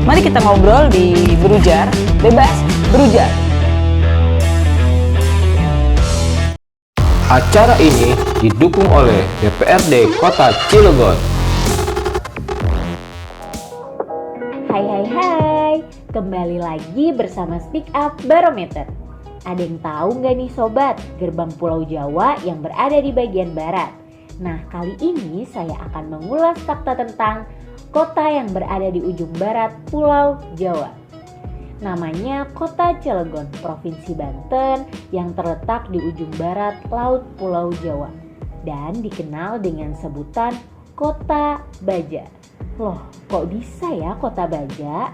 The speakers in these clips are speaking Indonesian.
Mari kita ngobrol di Berujar, Bebas Berujar. Acara ini didukung oleh DPRD Kota Cilegon. Hai, kembali lagi bersama Speak Up Barometer. Ada yang tahu nggak nih sobat, gerbang Pulau Jawa yang berada di bagian barat? Nah, kali ini saya akan mengulas fakta tentang kota yang berada di ujung barat Pulau Jawa. Namanya Kota Cilegon, Provinsi Banten yang terletak di ujung barat Laut Pulau Jawa dan dikenal dengan sebutan Kota Baja. Loh, kok bisa ya Kota Baja?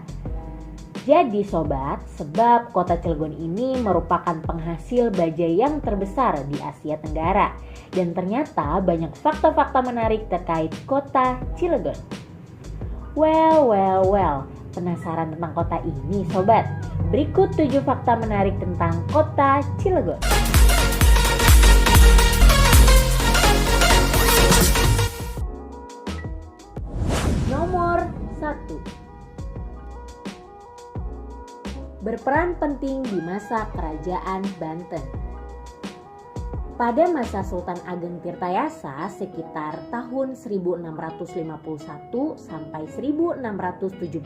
Jadi sobat, sebab Kota Cilegon ini merupakan penghasil baja yang terbesar di Asia Tenggara. Dan ternyata banyak fakta-fakta menarik terkait Kota Cilegon. Well, penasaran tentang kota ini sobat? Berikut 7 fakta menarik tentang Kota Cilegon. Nomor 1. Berperan penting di masa Kerajaan Banten. Pada masa Sultan Ageng Tirtayasa sekitar tahun 1651 sampai 1672,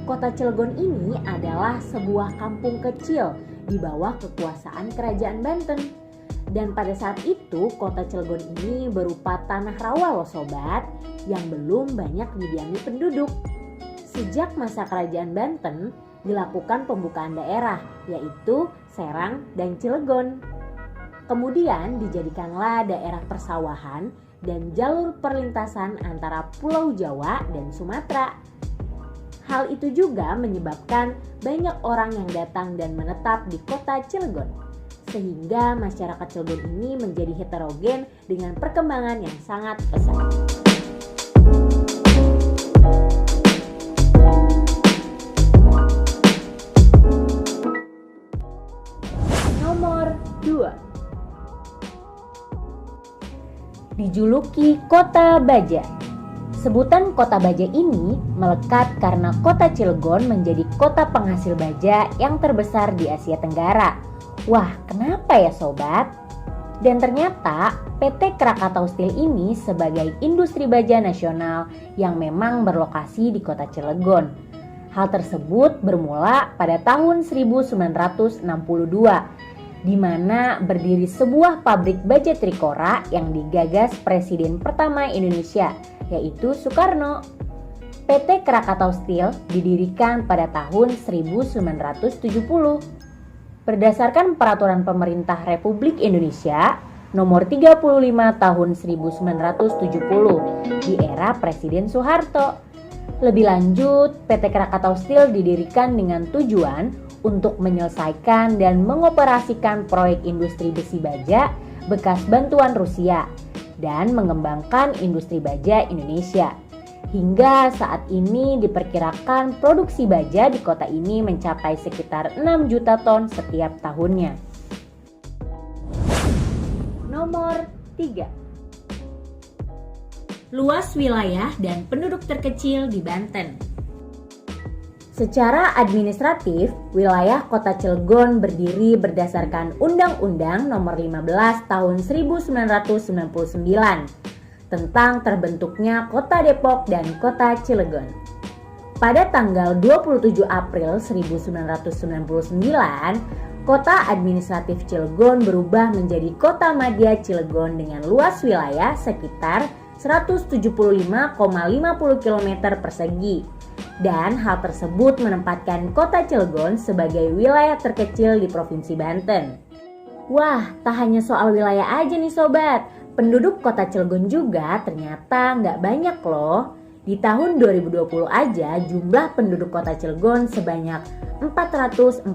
Kota Cilegon ini adalah sebuah kampung kecil di bawah kekuasaan Kerajaan Banten. Dan pada saat itu Kota Cilegon ini berupa tanah rawa loh sobat, yang belum banyak didiami penduduk. Sejak masa Kerajaan Banten dilakukan pembukaan daerah, yaitu Serang dan Cilegon. Kemudian dijadikanlah daerah persawahan dan jalur perlintasan antara Pulau Jawa dan Sumatera. Hal itu juga menyebabkan banyak orang yang datang dan menetap di Kota Cilegon. Sehingga masyarakat Cilegon ini menjadi heterogen dengan perkembangan yang sangat pesat. Nomor 2. Dijuluki Kota Baja. Sebutan Kota Baja ini melekat karena Kota Cilegon menjadi kota penghasil baja yang terbesar di Asia Tenggara. Wah, kenapa ya sobat? Dan ternyata PT Krakatau Steel ini sebagai industri baja nasional yang memang berlokasi di Kota Cilegon. Hal tersebut bermula pada tahun 1962, di mana berdiri sebuah pabrik baja Trikora yang digagas Presiden pertama Indonesia, yaitu Soekarno. PT Krakatau Steel didirikan pada tahun 1970. Berdasarkan Peraturan Pemerintah Republik Indonesia Nomor 35 Tahun 1970 di era Presiden Soeharto. Lebih lanjut, PT Krakatau Steel didirikan dengan tujuan untuk menyelesaikan dan mengoperasikan proyek industri besi baja bekas bantuan Rusia dan mengembangkan industri baja Indonesia. Hingga saat ini diperkirakan produksi baja di kota ini mencapai sekitar 6 juta ton setiap tahunnya. Nomor 3. Luas wilayah dan penduduk terkecil di Banten. Secara administratif, wilayah Kota Cilegon berdiri berdasarkan Undang-Undang Nomor 15 Tahun 1999 tentang terbentuknya Kota Depok dan Kota Cilegon. Pada tanggal 27 April 1999, Kota Administratif Cilegon berubah menjadi Kota Madya Cilegon dengan luas wilayah sekitar 175,50 km persegi. Dan hal tersebut menempatkan Kota Cilegon sebagai wilayah terkecil di Provinsi Banten. Wah, tak hanya soal wilayah aja nih sobat, penduduk Kota Cilegon juga ternyata nggak banyak loh. Di tahun 2020 aja jumlah penduduk Kota Cilegon sebanyak 442.803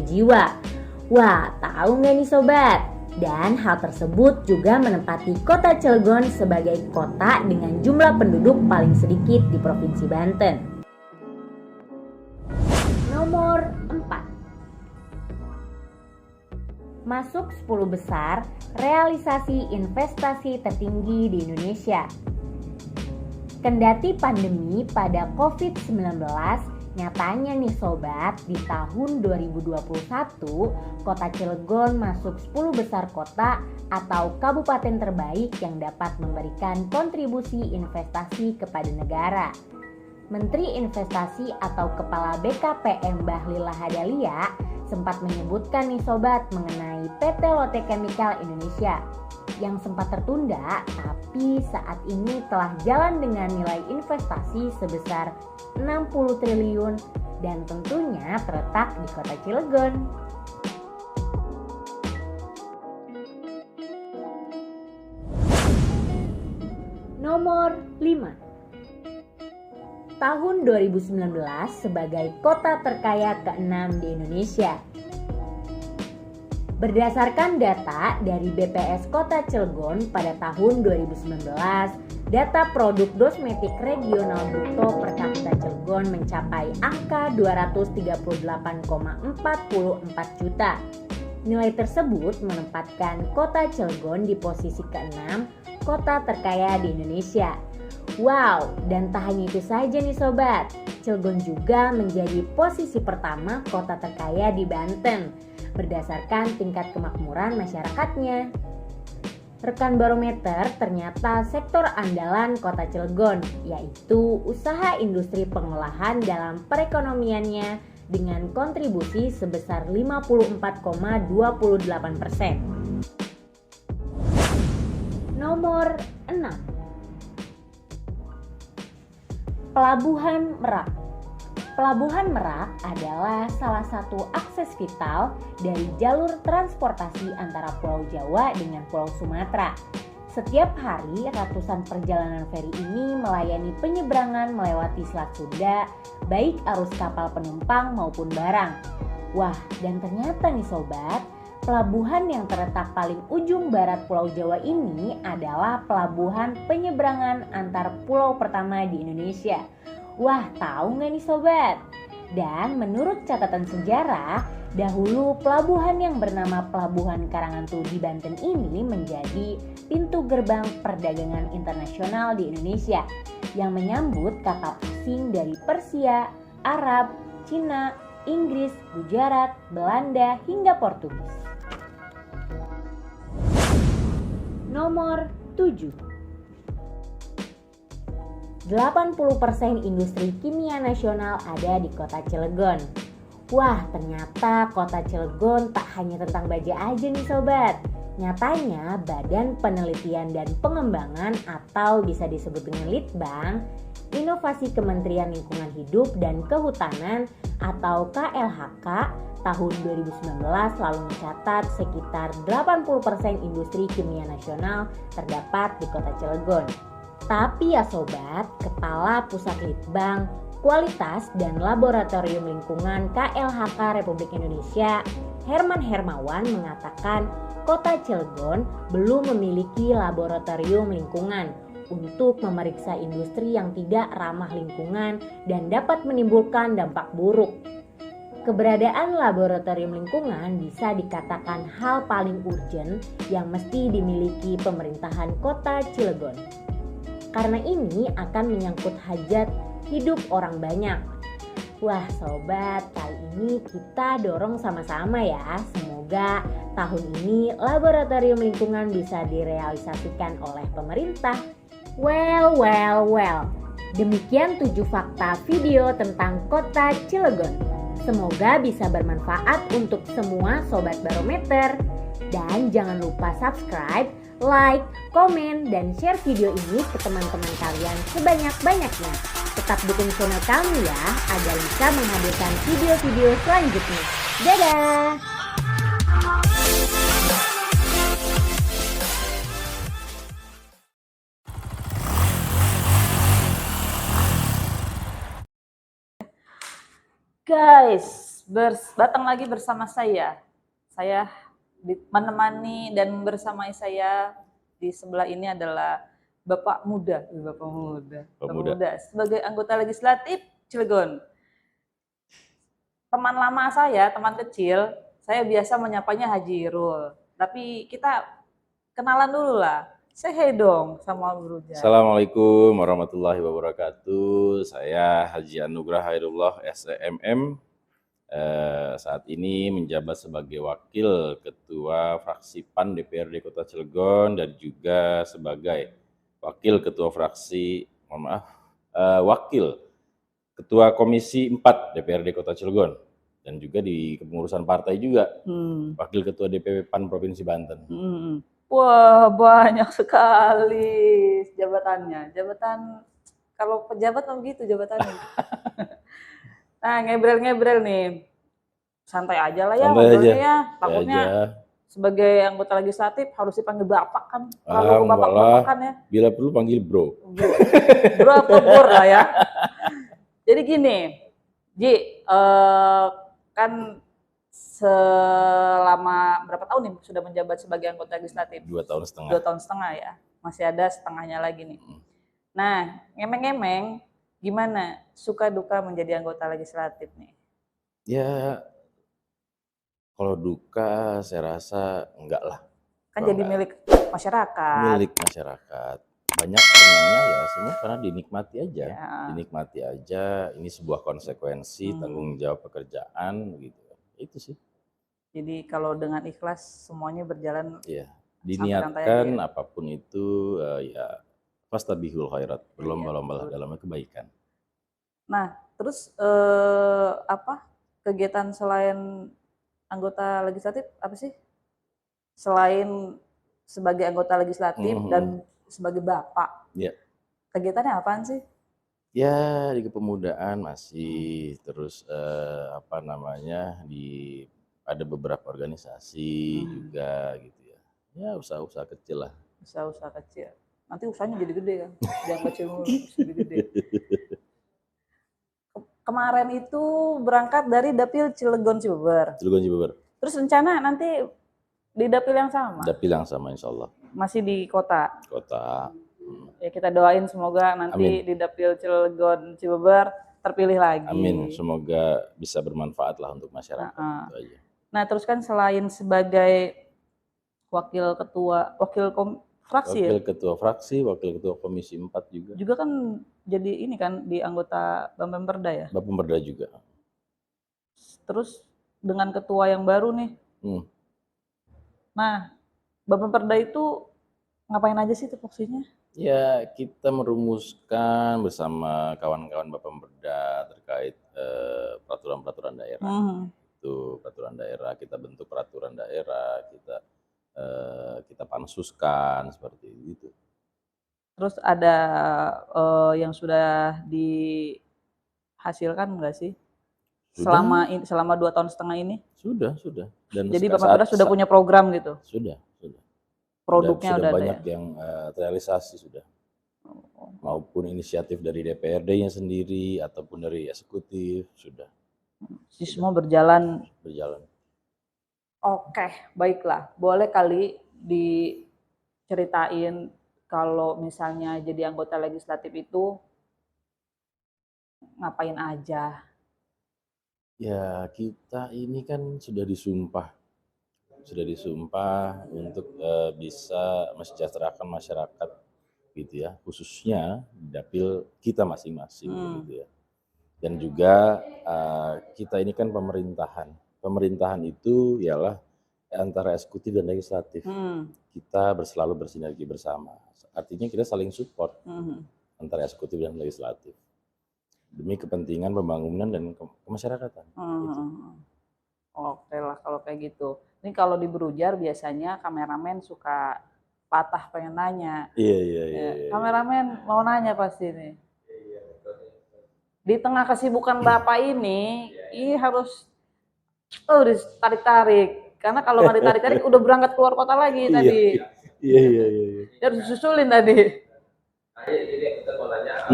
jiwa. Wah, tahu nggak nih sobat? Dan hal tersebut juga menempati Kota Cilegon sebagai kota dengan jumlah penduduk paling sedikit di Provinsi Banten. Nomor 4. Masuk 10 besar realisasi investasi tertinggi di Indonesia. Kendati pandemi pada COVID-19, nyatanya nih sobat, di tahun 2021, kota Cilegon masuk 10 besar kota atau kabupaten terbaik yang dapat memberikan kontribusi investasi kepada negara. Menteri Investasi atau Kepala BKPM Bahlil Lahadalia sempat menyebutkan nih sobat mengenai PT Lotte Chemical Indonesia yang sempat tertunda, tapi saat ini telah jalan dengan nilai investasi sebesar 60 triliun dan tentunya terletak di kota Cilegon. Nomor 5. Tahun 2019 sebagai kota terkaya ke-6 di Indonesia. Berdasarkan data dari BPS Kota Cilegon pada tahun 2019, data produk kosmetik regional bruto per kapita Cilegon mencapai angka 238,44 juta. Nilai tersebut menempatkan kota Cilegon di posisi ke-6 kota terkaya di Indonesia. Wow, dan tak hanya itu saja nih sobat, Cilegon juga menjadi posisi pertama kota terkaya di Banten berdasarkan tingkat kemakmuran masyarakatnya. Rekan Barometer, ternyata sektor andalan kota Cilegon yaitu usaha industri pengolahan dalam perekonomiannya dengan kontribusi sebesar 54,28%. Nomor 6. Pelabuhan Merak. Pelabuhan Merak adalah salah satu akses vital dari jalur transportasi antara Pulau Jawa dengan Pulau Sumatera. Setiap hari ratusan perjalanan feri ini melayani penyeberangan melewati Selat Sunda, baik arus kapal penumpang maupun barang. Wah, dan ternyata nih sobat, pelabuhan yang terletak paling ujung barat Pulau Jawa ini adalah pelabuhan penyeberangan antar pulau pertama di Indonesia. Wah, tahu nggak nih sobat? Dan menurut catatan sejarah, dahulu pelabuhan yang bernama Pelabuhan Karangantu di Banten ini menjadi pintu gerbang perdagangan internasional di Indonesia yang menyambut kapal asing dari Persia, Arab, Cina, Inggris, Gujarat, Belanda, hingga Portugis. Nomor 7. 80% industri kimia nasional ada di kota Cilegon. Wah, ternyata kota Cilegon tak hanya tentang baja aja nih sobat. Nyatanya Badan Penelitian dan Pengembangan atau bisa disebut dengan Litbang, Inovasi Kementerian Lingkungan Hidup dan Kehutanan atau KLHK tahun 2019 lalu mencatat sekitar 80% industri kimia nasional terdapat di kota Cilegon. Tapi ya sobat, Kepala Pusat Litbang, Kualitas dan Laboratorium Lingkungan KLHK Republik Indonesia, Herman Hermawan mengatakan kota Cilegon belum memiliki laboratorium lingkungan untuk memeriksa industri yang tidak ramah lingkungan dan dapat menimbulkan dampak buruk. Keberadaan laboratorium lingkungan bisa dikatakan hal paling urgent yang mesti dimiliki pemerintahan kota Cilegon. Karena ini akan menyangkut hajat hidup orang banyak. Wah sobat, kali ini kita dorong sama-sama ya. Semoga tahun ini laboratorium lingkungan bisa direalisasikan oleh pemerintah. Well. Demikian 7 fakta video tentang kota Cilegon. Semoga bisa bermanfaat untuk semua sobat Barometer. Dan jangan lupa subscribe, like, komen, dan share video ini ke teman-teman kalian sebanyak-banyaknya. Tetap dukung channel kami ya, agar bisa menghadirkan video-video selanjutnya. Dadah! Guys, datang lagi bersama saya. Saya menemani dan bersamai saya di sebelah ini adalah Bapak Muda sebagai anggota legislatif Cilegon. Teman lama saya, teman kecil, saya biasa menyapanya Haji Irul. Tapi kita kenalan dulu lah. Say hey dong sama Bruja. Assalamualaikum warahmatullahi wabarakatuh. Saya Haji Anugrah Hairullah SEMM. Saat ini menjabat sebagai Wakil Ketua Fraksi PAN DPRD Kota Cilegon dan juga sebagai Wakil Ketua Fraksi, Wakil Ketua Komisi 4 DPRD Kota Cilegon dan juga di kepengurusan partai juga, Wakil Ketua DPP PAN Provinsi Banten. Wah, banyak sekali jabatannya. Jabatan, kalau pejabat kan begitu jabatannya. Nah, ngebrel-ngebrel nih. Santai aja lah ya Santai ngobrolnya aja. ya. Takutnya aja. sebagai anggota legislatif harus dipanggil bapak kan. Kalau enggak lah. bapak-bapakan ya. Bila perlu panggil bro. Bro atau bor lah ya. Jadi gini, Ji, kan selama berapa tahun nih sudah menjabat sebagai anggota legislatif? 2 tahun setengah. 2 tahun setengah ya. Masih ada setengahnya lagi nih. Nah, ngemeng-ngemeng, gimana suka duka menjadi anggota legislatif nih? Ya, kalau duka saya rasa enggak lah. Kan Kalau jadi enggak, milik masyarakat. milik masyarakat. Banyak senangnya ya semua karena dinikmati aja. Ya. Dinikmati aja, ini sebuah konsekuensi tanggung jawab pekerjaan gitu. Itu sih. Jadi kalau dengan ikhlas semuanya berjalan. Iya, Santai-santai diniatkan aja ya. apapun itu ya fastabihul khairat, berlomba-lombalah dalam kebaikan. Nah, terus apa kegiatan selain anggota legislatif apa sih? Selain sebagai anggota legislatif dan sebagai bapak, Iya. kegiatannya apaan sih? Ya di kepemudaan masih, terus ada beberapa organisasi juga gitu ya. Ya usaha-usaha kecil lah. Usaha-usaha kecil. Nanti usahanya jadi gede kan? Jangan kecil mulu, jadi gede. Kemarin itu berangkat dari Dapil Cilegon Cibeber. Cilegon Cibeber. Terus rencana nanti di Dapil yang sama? Dapil yang sama insya Allah. Masih di kota? Kota. Ya kita doain semoga nanti di Dapil Cilegon Cibeber terpilih lagi. Amin, semoga bisa bermanfaat lah untuk masyarakat. Itu aja. Nah terus kan selain sebagai wakil fraksi Wakil Ketua Fraksi, Wakil Ketua Komisi 4 juga. juga kan jadi ini kan di anggota Bapemperda ya? Bapemperda juga. Terus dengan ketua yang baru nih. Nah, Bapemperda itu ngapain aja sih tupoksinya? Ya, kita merumuskan bersama kawan-kawan Bapemperda terkait peraturan-peraturan daerah. Itu peraturan daerah, kita bentuk peraturan daerah, kita pansuskan seperti itu. Terus ada yang sudah dihasilkan enggak sih? Sudah. Selama 2 tahun setengah ini? Sudah. Dan jadi Bapemperda sudah punya program gitu? Sudah. Produknya sudah ada banyak ya? yang terrealisasi sudah. Maupun inisiatif dari DPRD-nya sendiri ataupun dari eksekutif sudah. Semua berjalan. Oke, baiklah. Boleh kali diceritain kalau misalnya jadi anggota legislatif itu ngapain aja? Ya, kita ini kan sudah disumpah untuk bisa mensejahterakan masyarakat gitu ya, khususnya di dapil kita masing-masing gitu ya. Dan juga kita ini kan pemerintahan itu ialah antara eksekutif dan legislatif. Kita selalu bersinergi bersama, artinya kita saling support antara eksekutif dan legislatif demi kepentingan pembangunan dan kemasyarakatan. Gitu. Oke lah kalau kayak gitu. Ini kalau di Berujar biasanya kameramen suka patah pengen nanya. Iya. Kameramen mau nanya pasti nih. Di tengah kesibukan Bapak ini harus ditarik-tarik. Karena kalau nggak ditarik-tarik udah berangkat keluar kota lagi tadi. Iya. Harus susulin tadi. Jadi kita mau nanya,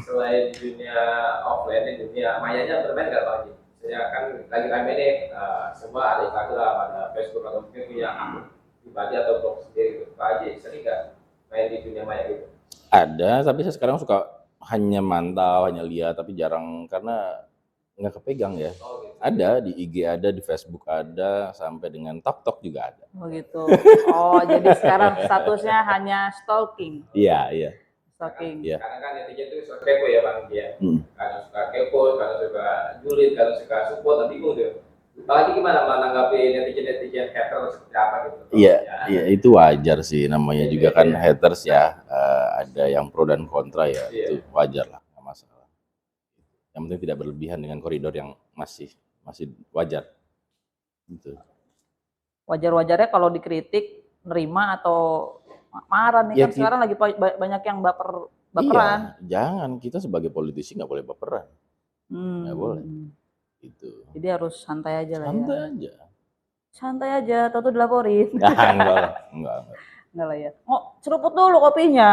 selain dunia offline, di dunia mayanya bermain nggak Pak Haji? Misalnya kan lagi rame nih, semua ada Instagram, ada Facebook, atau mungkin punya akun pribadi atau blog sendiri gitu. Pak Haji, sering nggak main di dunia maya gitu? Ada, tapi saya sekarang suka hanya mantau, hanya lihat, tapi jarang karena nggak kepegang ya. Oh, gitu. Ada di IG, ada di Facebook, ada sampai dengan TikTok juga ada. Oh gitu. Oh, jadi sekarang statusnya hanya stalking. Iya. Stalking. Iya. Karena kan netizen itu suka kepo ya Bang dia. Hmm. Kadang suka kepo, kadang suka julid, kadang suka support, dan bingung tuh. Bang Haji gimana menanggapi netizen hater seperti apa gitu? Iya, Ya. iya itu wajar sih, namanya juga kan Iya. haters ya, ada yang pro dan kontra ya, Iya. itu wajar lah, nggak masalah. Yang penting tidak berlebihan dengan koridor yang masih wajar. Gitu. Wajar-wajarnya kalau dikritik nerima atau marah nih Ya, kan sekarang lagi banyak yang baperan. Iya, jangan, kita sebagai politisi nggak boleh baperan, nggak boleh. Gitu. Jadi harus santai aja lah Santai ya. aja. Santai aja, tahu dilaporin. Enggak. Enggak lah ya. Oh, seruput dulu kopinya.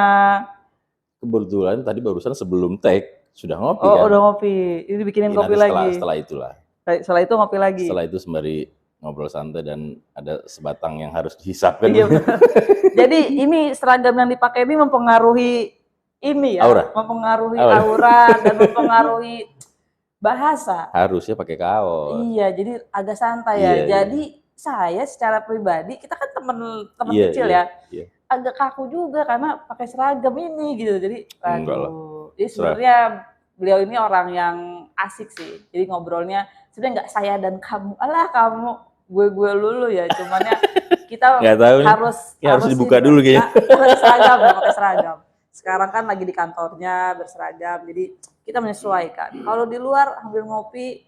Kebetulan tadi barusan sebelum take sudah ngopi Oh, kan. udah ngopi. Ini bikinin Iya, kopi nanti lagi. Setelah itulah. Setelah itu ngopi lagi. Setelah itu sembari ngobrol santai dan ada sebatang yang harus dihisapkan. Iya, benar. Jadi ini seragam yang dipakai ini mempengaruhi ini ya, Aura. mempengaruhi Aura. aura dan mempengaruhi bahasa. Harusnya pakai kaos. Iya, jadi agak santai ya. Iya, Jadi saya secara pribadi, kita kan teman Iya, kecil iya, ya, iya. agak kaku juga karena pakai seragam ini gitu. Jadi, Enggak lah. Jadi sebenarnya beliau ini orang yang asik sih. Jadi ngobrolnya sebenarnya nggak saya dan kamu, alah kamu, gue lulu ya. Cuman ya kita Nggak tahu nih. harus dibuka ini, dulu kayaknya. pakai seragam, pakai seragam. Sekarang kan lagi di kantornya berseragam, jadi kita menyesuaikan. Kalau di luar ambil ngopi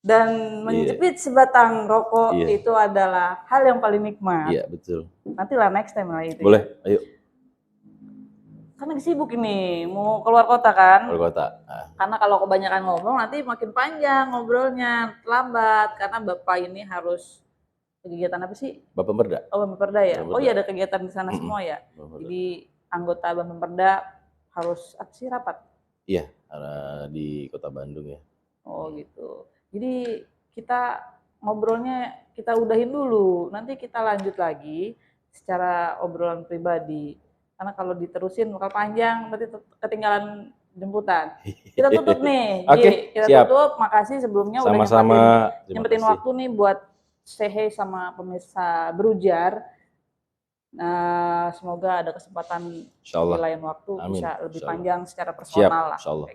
dan menjepit sebatang rokok Iya. itu adalah hal yang paling nikmat. Iya, betul. Nanti lah next time lah itu. Boleh, ayo Kan lagi sibuk ini, mau keluar kota kan? keluar kota. Nah, Karena kalau kebanyakan ngomong nanti makin panjang ngobrolnya, lambat. Karena Bapak ini harus kegiatan apa sih? Bapak Merda. Oh, Bamperda ya? Bamperda. Oh iya, ada kegiatan di sana semua ya? Bapak Merda. Jadi anggota Bamperda harus apa sih rapat? Iya, di Kota Bandung ya. Oh gitu. Jadi kita ngobrolnya kita udahin dulu. Nanti kita lanjut lagi secara obrolan pribadi. Karena kalau diterusin bakal panjang, nanti ketinggalan jemputan. Kita tutup nih. Oke, Ji. Kita siap. tutup. Makasih sebelumnya udah Sama-sama. Terima nyempetin kasih. waktu nih buat say hey sama pemirsa Berujar. Nah, semoga ada kesempatan Insyaallah. di lain waktu Amin. bisa lebih Insyaallah. panjang secara Siap, personal lah. insyaallah.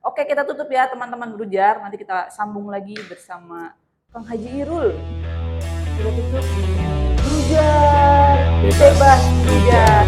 Oke, kita tutup ya teman-teman Berujar. Nanti kita sambung lagi bersama Kang Haji Irul. Kita tutup Berujar, bebas berujar.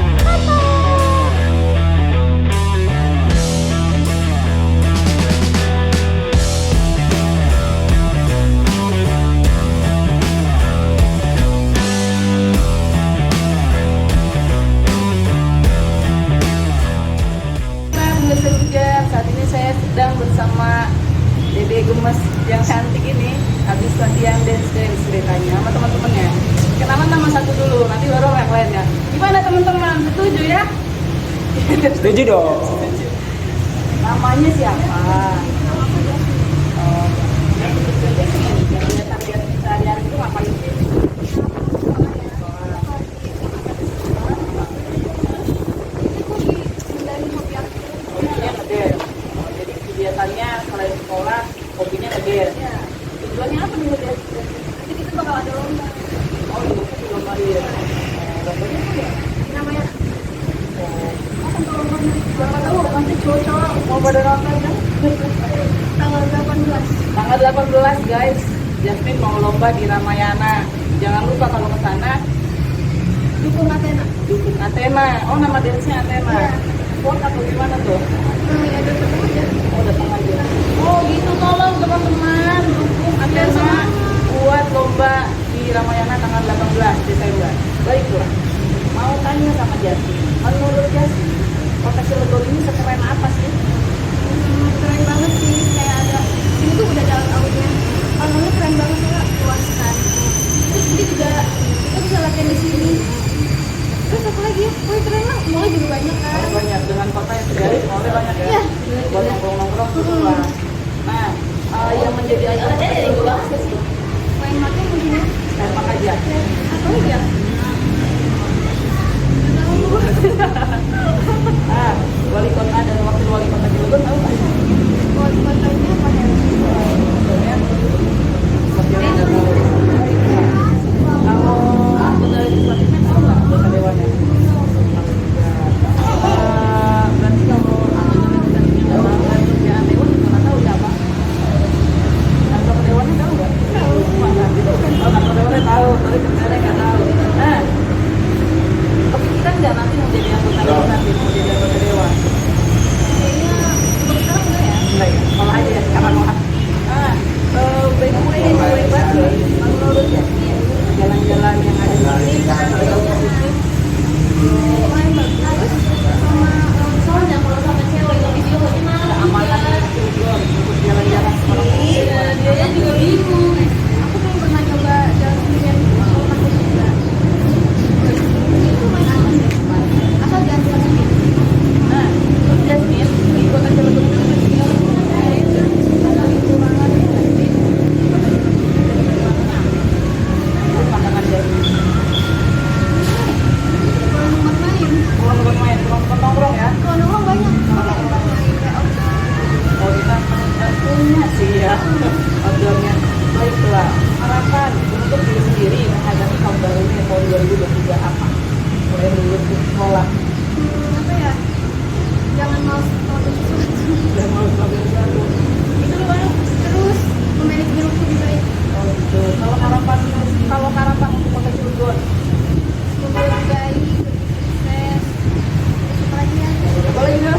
Pemirsa Berujar, saat ini saya sedang bersama Dede Gemes yang cantik ini habis latihan dance ceritanya sama teman-temannya. Kenalan nama satu dulu, nanti baru yang lainnya. Gimana teman-teman? Setuju ya? Setuju dong. Namanya siapa? Oh, biasanya target sehari-hari itu ngapain sih? Hobinya ngedance. Oh, jadi kegiatannya selain sekolah, hobinya ngedance. Tujuannya apa nih ngedance? Nanti kita bakal ada lomba. Oh, di lomba dia. Lombanya apa ya? Namanya? Berapa tahu nanti cowok-cowok mau pada nonton kan? Tanggal 18. Tanggal 18 guys. Jasmine mau lomba di Ramayana. Jangan lupa kalau ke sana dukung Athena. Dukung Athena. Oh, nama dance-nya Athena. Iya. Sport atau gimana tuh? Ya datang aja. Oh, datang aja. Oh, gitu, tolong teman-teman dukung Athena buat lomba di Ramayana tanggal 18 Desember. Baiklah. Mau tanya sama Jasmine. Menurut Jasmine, Kota Cilegon ini sekeren apa sih? Keren banget sih, kayak ada ini tuh udah jalan outnya. Orangnya keren banget ya, luas kan. Terus ini juga kita bisa latihan di sini. Terus apa lagi ya? Wih keren lah, mall juga banyak kan. Banyak dengan kota yang segaris, mallnya banyak ya. Iya, Buat nongkrong-nongkrong 2023 apa? Mulai lulus sekolah. Apa ya? Jangan malas melakukan sesuatu. Dan mau sampai sesuatu. Itu doang. Terus memanajemen waktu lebih baik. Oh gitu. Kalau harapan untuk kota Cilegon, Semoga lebih baik, lebih sukses. Terus apa lagi ya? apa lagi nih?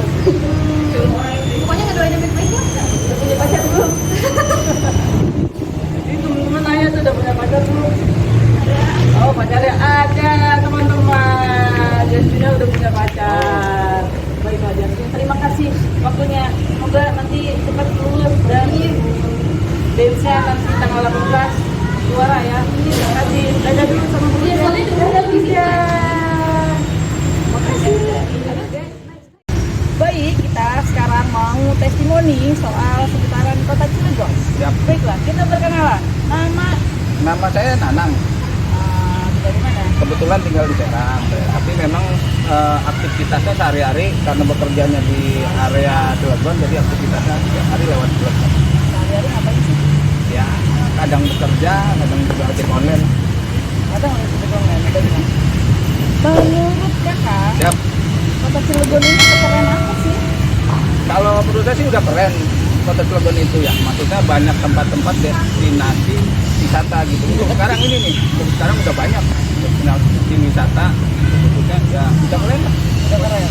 Pokoknya ngedoain yang baik-baik lah. Udah punya pacar belum? Ini temen-temen nanya tuh udah punya pacar belum? Oh pacarnya ada teman-teman. Jasmine udah punya pacar. Baiklah Jasmine, terima kasih waktunya. Semoga nanti cepat lulus dan dance-nya nanti tanggal 18 juara ya. Terima kasih. Dadah dulu sama Bu. Iya, soalnya udah Dadah Bisa. Makasih. Baik, kita sekarang mau testimoni soal seputaran kota Cilegon. Siap. Baiklah, kita perkenalan. Nama saya Nanang. Dari mana? Kebetulan tinggal di Serang, tapi memang aktivitasnya sehari-hari karena bekerjanya di area Cilegon, jadi aktivitasnya setiap hari lewat Cilegon. Sehari-hari ngapain sih? Ya, kadang bekerja, kadang juga ojek online. Ada nggak sih online? Ada di mana? Menurut kakak, Siap. kota Cilegon ini keren apa sih? Kalau menurut saya sih udah keren kota Cilegon itu ya. Maksudnya banyak tempat-tempat destinasi wisata gitu. Untuk sekarang ini nih, untuk sekarang udah banyak destinasi wisata. Khususnya ya udah keren lah. Udah keren.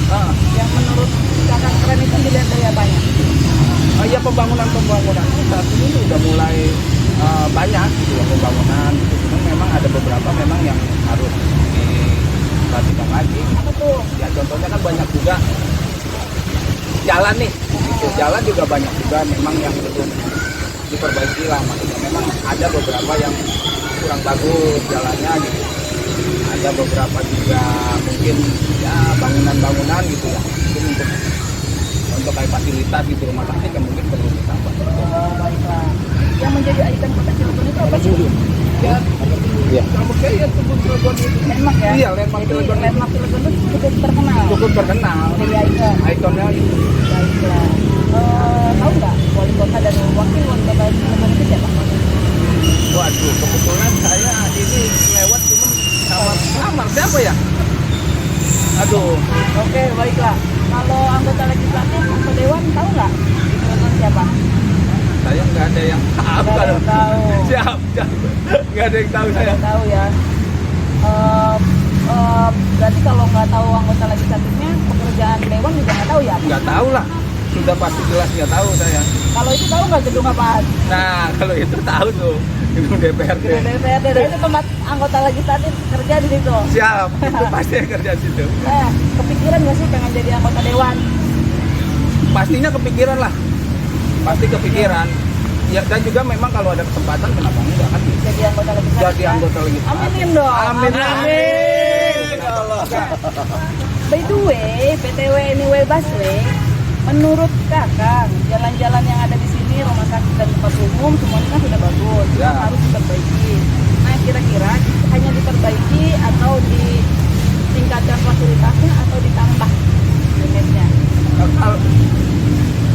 Yang menurut kakak keren itu dilihat dari apanya? Ya pembangunan saat ini udah mulai banyak gitu ya pembangunan gitu. Cuma memang ada beberapa memang yang harus diperhatikan lagi. Apa tuh? Ya contohnya kan banyak juga jalan nih, gitu. Jalan juga banyak juga memang yang belum diperbaiki lah. Maksudnya memang ada beberapa yang kurang bagus jalannya gitu. Ada beberapa juga mungkin ya bangunan-bangunan gitu ya. Mungkin untuk kayak fasilitas gitu rumah sakit yang mungkin perlu ditambah. Oh, baiklah. Yang menjadi ikon kota Cilegon itu apa sih? Ya, kalau saya ya sebut Cilegon itu. Landmark ya? Iya, landmark Jadi Cilegon itu. landmark Cilegon itu cukup terkenal. Cukup terkenal. Jadi ikon. Ikonnya itu. Baiklah. Tahu nggak wali kota dan wakil wali kota Cilegon itu siapa? Waduh, kebetulan saya ini lewat cuma sama pelamar siapa ya? Aduh, Oke, baiklah. Kalau anggota legislatif atau dewan tahu nggak di Cilegon siapa? saya nggak ada yang tahu. Nggak ada yang tahu. Siap. Nggak ada yang tahu Nggak saya. ada yang tahu ya. Berarti kalau nggak tahu anggota legislatifnya, pekerjaan dewan juga nggak tahu ya? Nggak tahu lah. Sudah pasti jelas nggak tahu saya. Kalau itu tahu nggak gedung apaan? Nah, kalau itu tahu tuh. Gedung DPRD. Gedung DPRD. Dan itu tempat anggota legislatif kerja di situ. Siap, itu pasti yang kerja di situ. Kepikiran nggak sih pengen jadi anggota dewan? Pastinya kepikiran lah. Pasti kepikiran. Ya, dan juga memang kalau ada kesempatan kenapa enggak kan? Jadi anggota legislatif? Jadi anggota legislatif. Aminin dong. Amin. Ya Allah. By the way, BTW anyway busway, menurut kakak jalan-jalan yang ada di sini, rumah sakit dan tempat umum semuanya kan sudah bagus, Ya. cuma harus diperbaiki. Nah kira-kira hanya diperbaiki atau ditingkatkan fasilitasnya atau ditambah unitnya?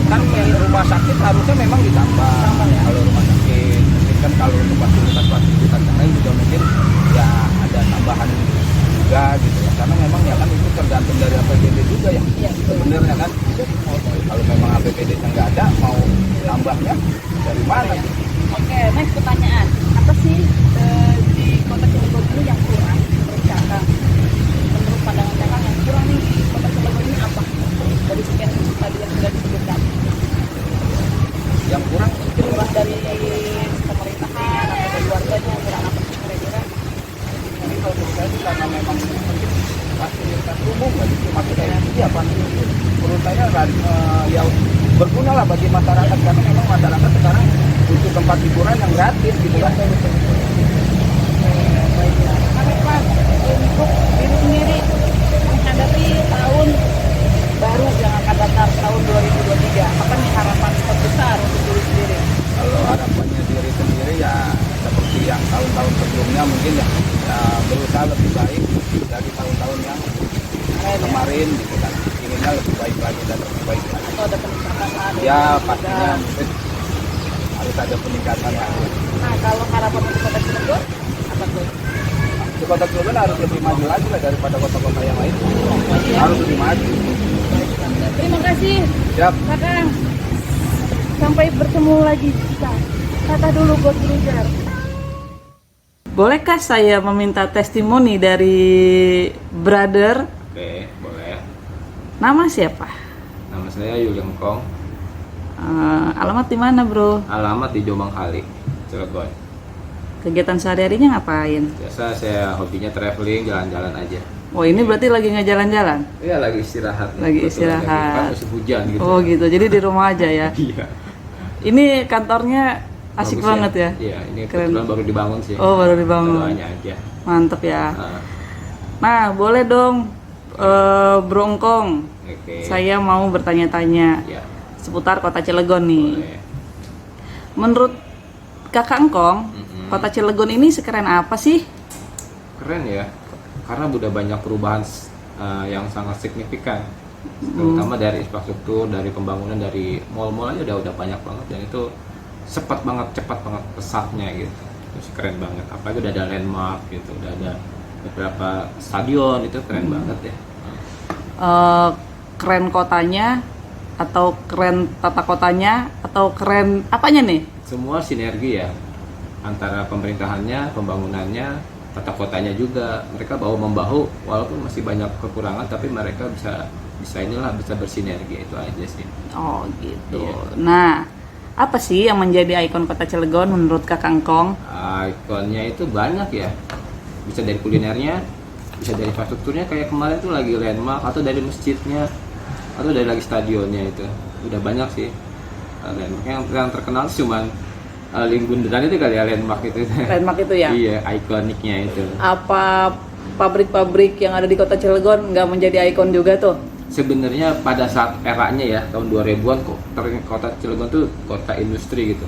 Kan rumah sakit harusnya memang ditambah. Ya. Kalau rumah sakit mungkin kan kalau untuk fasilitas yang lain juga mungkin ya ada tambahan juga gitu ya, karena memang ya kan itu tergantung dari APBD juga ya, Iya, betul. sebenarnya kan. Kalau memang APBD nya nggak ada, mau tambahnya dari mana? Oke, next pertanyaan, apa sih di kota Cilegon ini yang kurang menurut kakak? Menurut pandangan kakak yang kurang nih di kota Cilegon ini apa? Dari sekian tadi yang sudah disebutkan, Yang kurang kurang dari pemerintahan atau dari warganya kurang apa sih kira-kira? ini kalau menurut saya sih karena memang mungkin fasilitas umum nggak gitu, maksudnya iya fasilitas menurut saya kan ya berguna lah bagi masyarakat, karena memang masyarakat sekarang butuh tempat hiburan yang gratis gitu kan. Baiklah, Mas, untuk diri sendiri menghadapi tahun baru yang akan datang tahun 2023, apa nih harapan terbesar untuk diri sendiri? Kalau harapannya diri sendiri ya seperti yang tahun-tahun sebelumnya mungkin ya berusaha lebih baik dari tahun-tahun yang kemarin gitu kan, inginnya lebih baik lagi dan lebih baik lagi. Atau ada peningkatan lagi? Ya pastinya mungkin harus ada peningkatan lagi. Nah, kalau harapan untuk kota Cilegon apa tuh? di Kota Cilegon harus lebih maju lagi lah daripada kota-kota yang lain. Harus lebih maju. Terima kasih Siap. Kakang. Sampai bertemu lagi kita. Kata dulu buat Brujar. Bolehkah saya meminta testimoni dari brother? Oke, boleh. Nama siapa? Nama saya Yulian Kong. Alamat di mana, bro? Alamat di Jombang Kali, Cilegon. Kegiatan sehari-harinya ngapain? Biasa saya hobinya traveling, jalan-jalan aja. Oh, ini berarti lagi ngejalan-jalan? Iya, lagi istirahat. Lagi Kebetulan istirahat. kan musim hujan gitu. Oh gitu, jadi di rumah aja ya? Iya. Ini kantornya asik Bagus banget ya? Iya, ini Keren. kebetulan baru dibangun sih. Oh, baru dibangun. Doanya aja. Mantep ya. Nah, Nah, boleh dong, Bro Engkong. oke. Saya mau bertanya-tanya Ya, seputar kota Cilegon nih. boleh. Menurut Kakak Engkong, Mm-mm. kota Cilegon ini sekeren apa sih? Keren ya, karena udah banyak perubahan yang sangat signifikan, terutama dari infrastruktur, dari pembangunan, dari mall-mall aja udah banyak banget, dan itu cepat banget pesatnya gitu. Terus keren banget, apalagi udah ada landmark gitu, udah ada beberapa stadion, itu keren banget ya. Keren kotanya, atau keren tata kotanya, atau keren apanya nih? Semua sinergi ya, antara pemerintahannya, pembangunannya, tata kotanya juga. Mereka bahu-membahu, walaupun masih banyak kekurangan, tapi mereka bisa bersinergi, itu aja sih. Oh gitu. Iya. Nah, apa sih yang menjadi ikon kota Cilegon menurut Kakak Engkong? Ikonnya itu banyak ya, bisa dari kulinernya, bisa dari infrastrukturnya, kayak kemarin tuh lagi landmark, atau dari masjidnya, atau dari lagi stadionnya. Itu udah banyak sih. Landmarknya yang terkenal cuman Linggunderan itu kali ya, landmark itu. Landmark itu ya? Iya, ikoniknya itu. Apa pabrik-pabrik yang ada di kota Cilegon nggak menjadi ikon juga tuh? Sebenarnya pada saat eranya ya, tahun 2000-an kota Cilegon tuh kota industri gitu.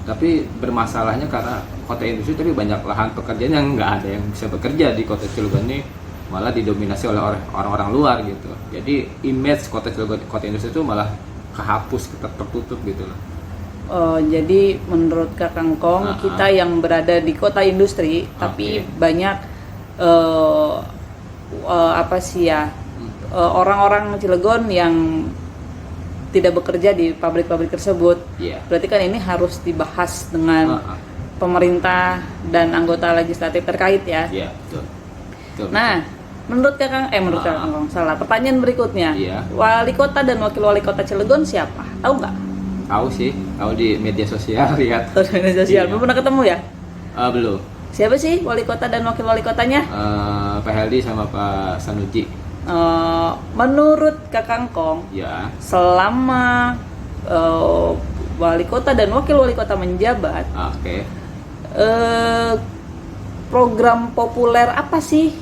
Tapi bermasalahnya karena kota industri, tapi banyak lahan pekerjaan yang nggak ada yang bisa bekerja di kota Cilegon ini, malah didominasi oleh orang-orang luar gitu. Jadi image kota Cilegon, kota industri itu malah kehapus, tertutup gitu loh. Jadi menurut Kakak Engkong, kita yang berada di kota industri, tapi banyak orang-orang Cilegon yang tidak bekerja di pabrik-pabrik tersebut. Iya. Berarti kan ini harus dibahas dengan pemerintah dan anggota legislatif terkait ya. Iya, betul. Nah, menurut Kakak Engkong, salah. Pertanyaan berikutnya. Iya. Wali kota dan wakil wali kota Cilegon siapa? Tahu nggak? Tahu sih, tahu di media sosial lihat. Tahu di media sosial. Iya. Belum pernah ketemu ya? Belum. Siapa sih wali kota dan wakil wali kotanya? Pak Heldi sama Pak Sanuji. Menurut Kakak Engkong, Ya. selama wali kota dan wakil wali kota menjabat, Oke. program populer apa sih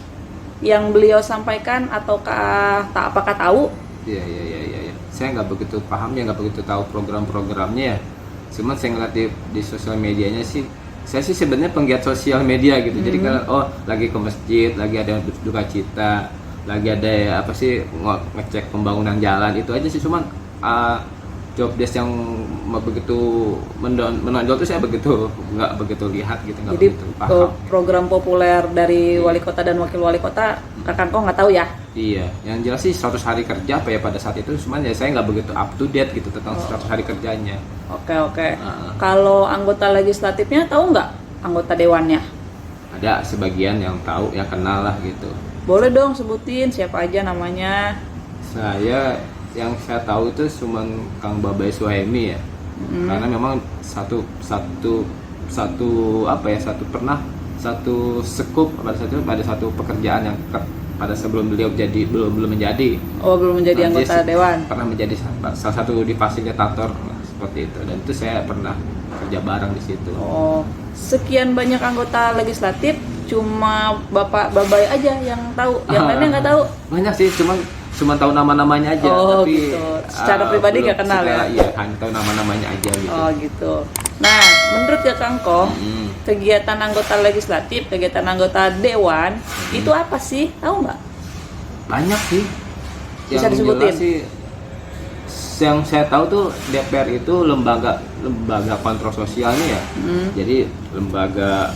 yang beliau sampaikan, ataukah apakah tahu? Iya. Saya nggak begitu paham ya, nggak begitu tahu program-programnya ya. Cuman saya ngeliat di sosial medianya sih, saya sih sebenarnya penggiat sosial media gitu. Jadi kalau lagi ke masjid, lagi ada duka cita, lagi ada ngecek pembangunan jalan, itu aja sih. Cuman job desk yang begitu menonjol tuh saya nggak begitu lihat gitu, nggak Jadi begitu paham. program populer dari wali kota dan wakil wali kota Kakak Engkong nggak tahu ya? Iya, yang jelas sih 100 hari kerja apa ya pada saat itu, cuman ya saya nggak begitu up to date gitu tentang 100 hari kerjanya. Oke. Kalau anggota legislatifnya tahu nggak, anggota dewannya? Ada sebagian yang tahu, yang kenal lah gitu. Boleh dong sebutin siapa aja namanya. Yang saya tahu itu cuman Kang Babai Suhaimi ya. Karena memang satu sekup pada satu pekerjaan yang pada sebelum beliau belum menjadi. Oh, belum menjadi anggota dewan. Pernah menjadi salah satu di fasilitator seperti itu, dan itu saya pernah kerja bareng di situ. Oh, sekian banyak anggota legislatif, cuma Bapak Babai aja yang tahu, yang lainnya nggak tahu. Banyak sih, cuma tahu nama-namanya aja. Oh, tapi gitu. Secara pribadi nggak kenal ya? Iya, hanya tahu nama-namanya aja gitu. Oh gitu. Nah, menurut Kakak Engkong, kegiatan anggota legislatif, kegiatan anggota dewan, itu apa sih? Tahu nggak? Banyak sih. Bisa Yang disebutin? jelas sih, yang saya tahu tuh DPR itu lembaga kontrol sosialnya ya. Jadi lembaga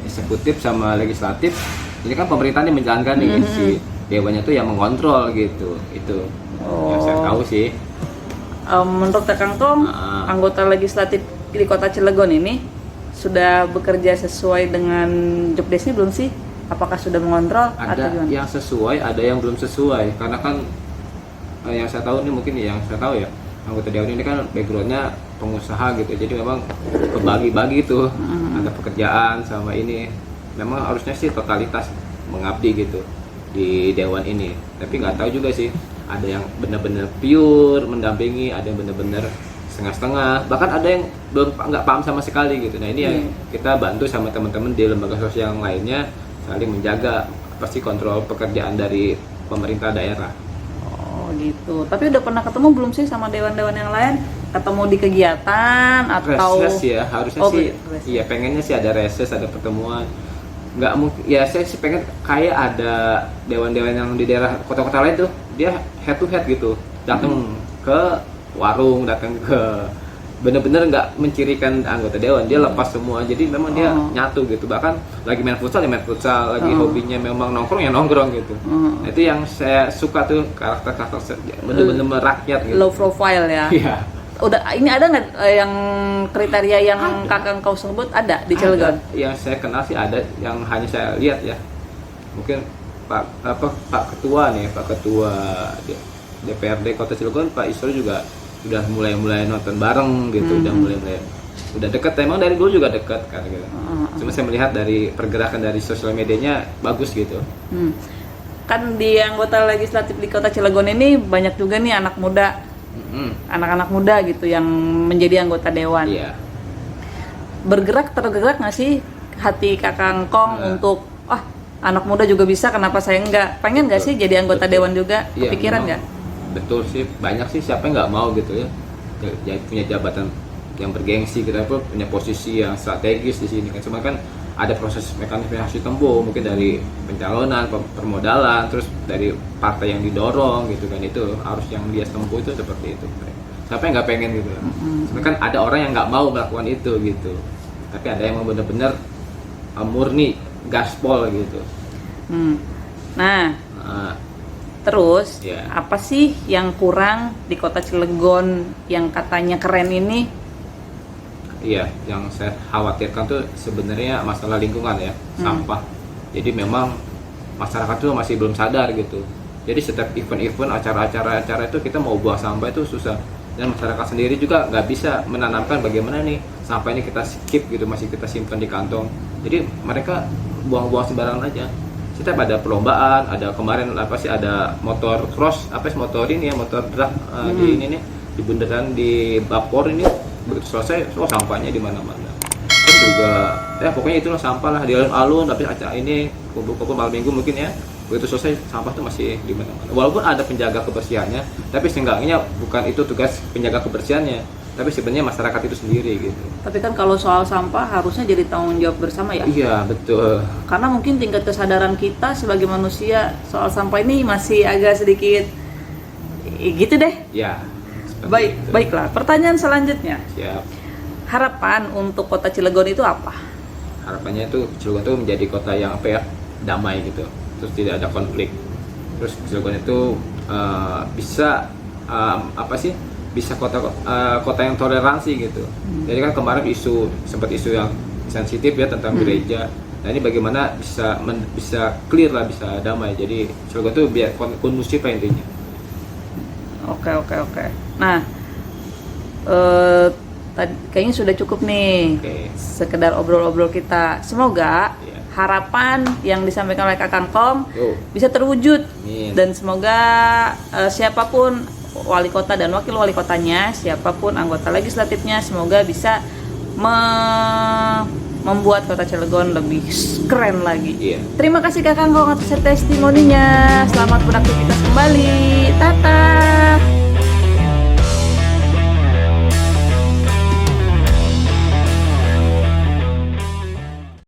eksekutif sama legislatif. Ini kan pemerintah nih menjalankan nih, si dewannya tuh yang mengontrol gitu. Itu yang saya tahu sih. Menurut Kakang Kong, anggota legislatif di Kota Cilegon ini sudah bekerja sesuai dengan job desk-nya belum sih? Apakah sudah mengontrol atau Ada gimana? yang sesuai, ada yang belum sesuai. Karena kan yang saya tahu ini mungkin yang saya tahu ya, anggota dewan ini kan backgroundnya pengusaha gitu, jadi memang kebagi-bagi tuh, ada pekerjaan sama ini. Memang harusnya sih totalitas mengabdi gitu di dewan ini, tapi nggak tahu juga sih, ada yang benar-benar pure mendampingi, ada yang benar-benar setengah-setengah, bahkan ada yang belum nggak paham sama sekali gitu. Nah ini yang kita bantu sama teman-teman di lembaga sosial yang lainnya, saling menjaga pasti kontrol pekerjaan dari pemerintah daerah. Oh gitu. Tapi udah pernah ketemu belum sih sama dewan-dewan yang lain? Ketemu di kegiatan atau? Reses ya, harusnya sih. Reses. Iya, pengennya sih ada reses, ada pertemuan. Nggak mungkin. Ya saya sih pengen kayak ada dewan-dewan yang di daerah kota-kota lain tuh, dia head to head gitu, datang ke warung, datang ke, bener-bener nggak mencirikan anggota dewan, dia lepas semua, jadi memang dia nyatu gitu. Bahkan lagi main futsal ya main futsal, lagi hobinya memang nongkrong ya nongkrong gitu. Nah, itu yang saya suka tuh, karakter bener-bener merakyat gitu. Low profile ya. Iya. Udah, ini ada nggak yang kriteria yang Kakang kau sebut ada di Cilegon? Yang saya kenal sih ada, yang hanya saya lihat ya, mungkin Pak Ketua nih, Pak Ketua DPRD Kota Cilegon, Pak Isro juga udah mulai nonton bareng gitu, udah dekat. Emang dari dulu juga dekat kan gitu. Cuma saya melihat dari pergerakan dari sosial medianya bagus gitu. Kan di anggota legislatif di Kota Cilegon ini banyak juga nih anak muda, anak-anak muda gitu yang menjadi anggota dewan. Iya. Tergerak nggak sih hati Kakang Kong untuk anak muda juga bisa, kenapa saya enggak? Pengen nggak sih jadi anggota dewan juga? Kepikiran nggak? Betul sih, banyak sih siapa yang nggak mau gitu ya, punya jabatan yang bergengsi, kita pun punya posisi yang strategis di sini kan. Cuma kan ada proses mekanisme yang harus ditempuh, mungkin dari pencalonan, permodalan, terus dari partai yang didorong gitu kan, itu harus yang dia tempuh itu seperti itu. Siapa yang nggak pengen gitu? Sebenarnya kan ada orang yang nggak mau melakukan itu gitu, tapi ada yang mau benar-benar murni gaspol gitu. Nah. Terus, apa sih yang kurang di Kota Cilegon yang katanya keren ini? Iya, yang saya khawatirkan tuh sebenarnya masalah lingkungan ya, sampah. Jadi memang masyarakat tuh masih belum sadar gitu. Jadi setiap event-event, acara-acara itu kita mau buang sampah itu susah. Dan masyarakat sendiri juga nggak bisa menanamkan bagaimana nih sampah ini kita skip gitu, masih kita simpan di kantong. Jadi mereka buang-buang sembarangan aja. Setiap ada perlombaan, ada kemarin ada motor cross, motor ini ya, motor drag di ini nih, di bundaran di Bapor ini, begitu selesai sampahnya di mana-mana. Terus juga pokoknya itulah sampah lah di alun-alun, tapi acara ini kumpul-kumpul malam minggu mungkin ya, begitu selesai sampah tuh masih di mana-mana. Walaupun ada penjaga kebersihannya, tapi seenggaknya bukan itu tugas penjaga kebersihannya, tapi sebenarnya masyarakat itu sendiri gitu. Tapi kan kalau soal sampah harusnya jadi tanggung jawab bersama ya? Iya, betul. Karena mungkin tingkat kesadaran kita sebagai manusia soal sampah ini masih agak sedikit gitu deh. Ya. Baiklah. Pertanyaan selanjutnya. Siap. Harapan untuk Kota Cilegon itu apa? Harapannya itu Cilegon itu menjadi kota yang damai gitu. Terus tidak ada konflik. Terus Cilegon itu bisa bisa kota yang toleransi gitu. Jadi kan kemarin sempat isu yang sensitif ya tentang gereja. Nah ini bagaimana bisa clear lah, bisa damai. Jadi Cilegon itu biar kondusif lah intinya. Oke. Nah, kayaknya sudah cukup nih. Sekedar obrol-obrol kita. Semoga harapan yang disampaikan oleh Kakang Kong bisa terwujud. Dan semoga siapapun wali kota dan wakil wali kotanya, siapapun anggota legislatifnya, semoga bisa membuat Kota Cilegon lebih keren lagi. Terima kasih Kakang Kong atas testimoninya. Selamat beraktivitas kembali. Tata.